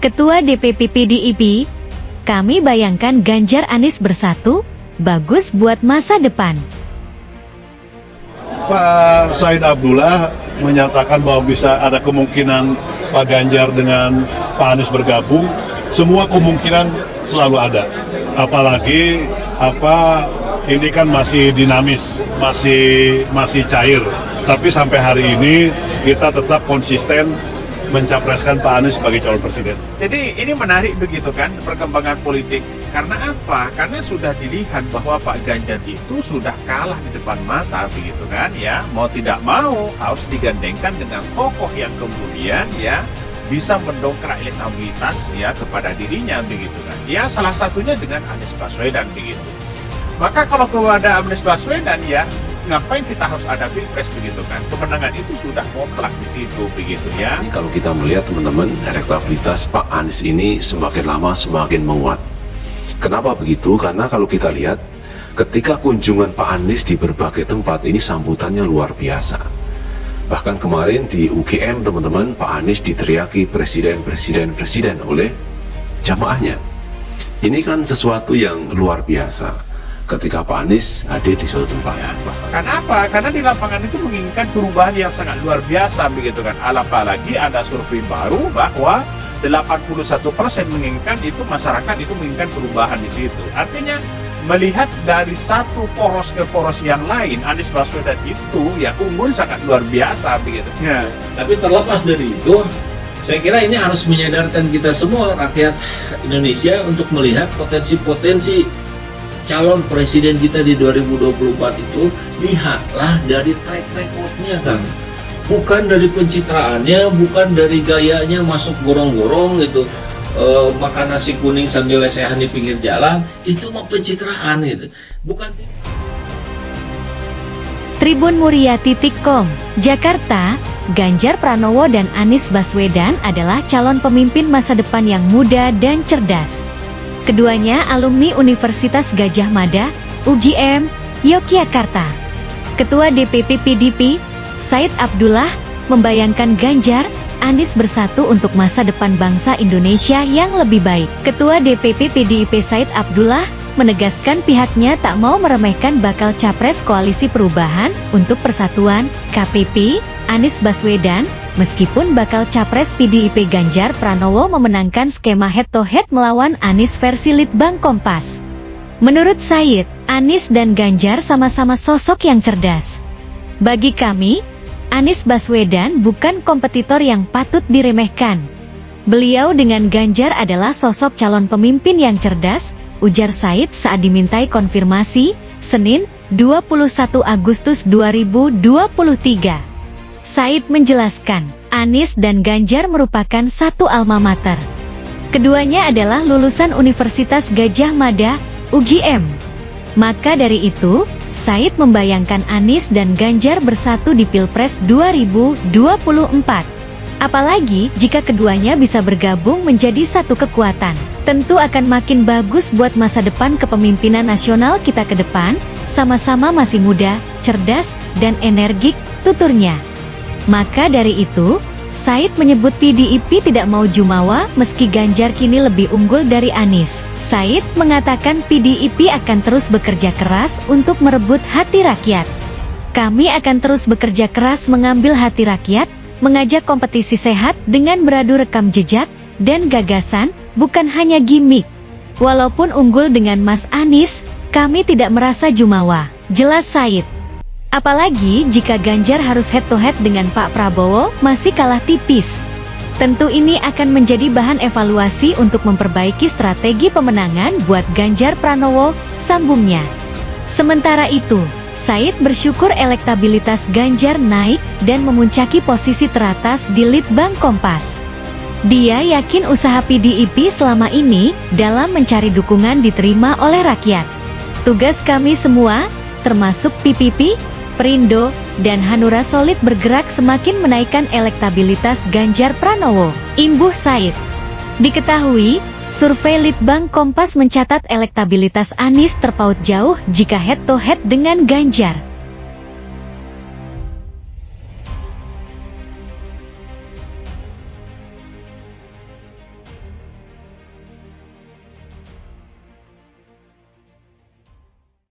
Ketua DPP PDIP, kami bayangkan Ganjar Anies bersatu, bagus buat masa depan. Pak Said Abdullah menyatakan bahwa bisa ada kemungkinan Pak Ganjar dengan Pak Anies bergabung. Semua kemungkinan selalu ada. Apalagi ini kan masih dinamis, masih cair. Tapi sampai hari ini kita tetap konsisten mencapreskan Pak Anies sebagai calon presiden. Jadi ini menarik begitu kan perkembangan politik. Karena apa? Karena sudah dilihat bahwa Pak Ganjar itu sudah kalah di depan mata begitu kan ya. Mau tidak mau harus digandengkan dengan tokoh yang kemudian ya bisa mendongkrak elektabilitas ya kepada dirinya begitu kan. Ya salah satunya dengan Anies Baswedan begitu. Maka kalau kepada Anies Baswedan ya ngapain kita harus ada pilpres begitu kan? Kemenangan itu sudah mutlak di situ begitu ya. Kalau kita melihat teman-teman, elektabilitas Pak Anies ini semakin lama semakin menguat. Kenapa begitu? Karena kalau kita lihat ketika kunjungan Pak Anies di berbagai tempat ini sambutannya luar biasa. Bahkan kemarin di UGM teman-teman, Pak Anies diteriaki presiden oleh jamaahnya. Ini kan sesuatu yang luar biasa ketika Pak Anies hadir di suatu tempat. Ya, kenapa? Karena di lapangan itu menginginkan perubahan yang sangat luar biasa begitu kan. Apalagi ada survei baru bahwa 81% menginginkan itu, masyarakat itu menginginkan perubahan di situ. Artinya melihat dari satu poros ke poros yang lain, Anies Baswedan itu ya unggul sangat luar biasa begitu. Ya, tapi terlepas dari itu, saya kira ini harus menyadarkan kita semua rakyat Indonesia untuk melihat potensi-potensi calon presiden kita di 2024 itu. Lihatlah dari track recordnya kan, bukan dari pencitraannya, bukan dari gayanya masuk gorong-gorong gitu, makan nasi kuning sambil lesehan di pinggir jalan, itu mah pencitraan gitu, bukan. Tribunmuria.com, Jakarta, Ganjar Pranowo dan Anies Baswedan adalah calon pemimpin masa depan yang muda dan cerdas. Keduanya alumni Universitas Gadjah Mada, UGM, Yogyakarta. Ketua DPP PDIP, Said Abdullah, membayangkan Ganjar, Anies bersatu untuk masa depan bangsa Indonesia yang lebih baik. Ketua DPP PDIP Said Abdullah menegaskan pihaknya tak mau meremehkan bakal capres Koalisi Perubahan untuk Persatuan, KPP, Anies Baswedan, meskipun bakal capres PDIP Ganjar Pranowo memenangkan skema head-to-head melawan Anies versi Litbang Kompas. Menurut Said, Anies dan Ganjar sama-sama sosok yang cerdas. Bagi kami, Anies Baswedan bukan kompetitor yang patut diremehkan. Beliau dengan Ganjar adalah sosok calon pemimpin yang cerdas, ujar Said saat dimintai konfirmasi, Senin, 21 Agustus 2023. Said menjelaskan, Anies dan Ganjar merupakan satu alma mater. Keduanya adalah lulusan Universitas Gadjah Mada, UGM. Maka dari itu, Said membayangkan Anies dan Ganjar bersatu di Pilpres 2024. Apalagi jika keduanya bisa bergabung menjadi satu kekuatan. Tentu akan makin bagus buat masa depan kepemimpinan nasional kita ke depan, sama-sama masih muda, cerdas, dan energik, tuturnya. Maka dari itu, Said menyebut PDIP tidak mau jumawa meski Ganjar kini lebih unggul dari Anies. Said mengatakan PDIP akan terus bekerja keras untuk merebut hati rakyat. Kami akan terus bekerja keras mengambil hati rakyat, mengajak kompetisi sehat dengan beradu rekam jejak dan gagasan, bukan hanya gimmick. Walaupun unggul dengan Mas Anies, kami tidak merasa jumawa, jelas Said. Apalagi jika Ganjar harus head-to-head dengan Pak Prabowo, masih kalah tipis. Tentu ini akan menjadi bahan evaluasi untuk memperbaiki strategi pemenangan buat Ganjar Pranowo, sambungnya. Sementara itu, Said bersyukur elektabilitas Ganjar naik dan memuncaki posisi teratas di Litbang Kompas. Dia yakin usaha PDIP selama ini dalam mencari dukungan diterima oleh rakyat. Tugas kami semua, termasuk PPP, Perindo, dan Hanura solid bergerak semakin menaikkan elektabilitas Ganjar Pranowo, imbuh Said. Diketahui, survei Litbang Kompas mencatat elektabilitas Anies terpaut jauh jika head-to-head dengan Ganjar.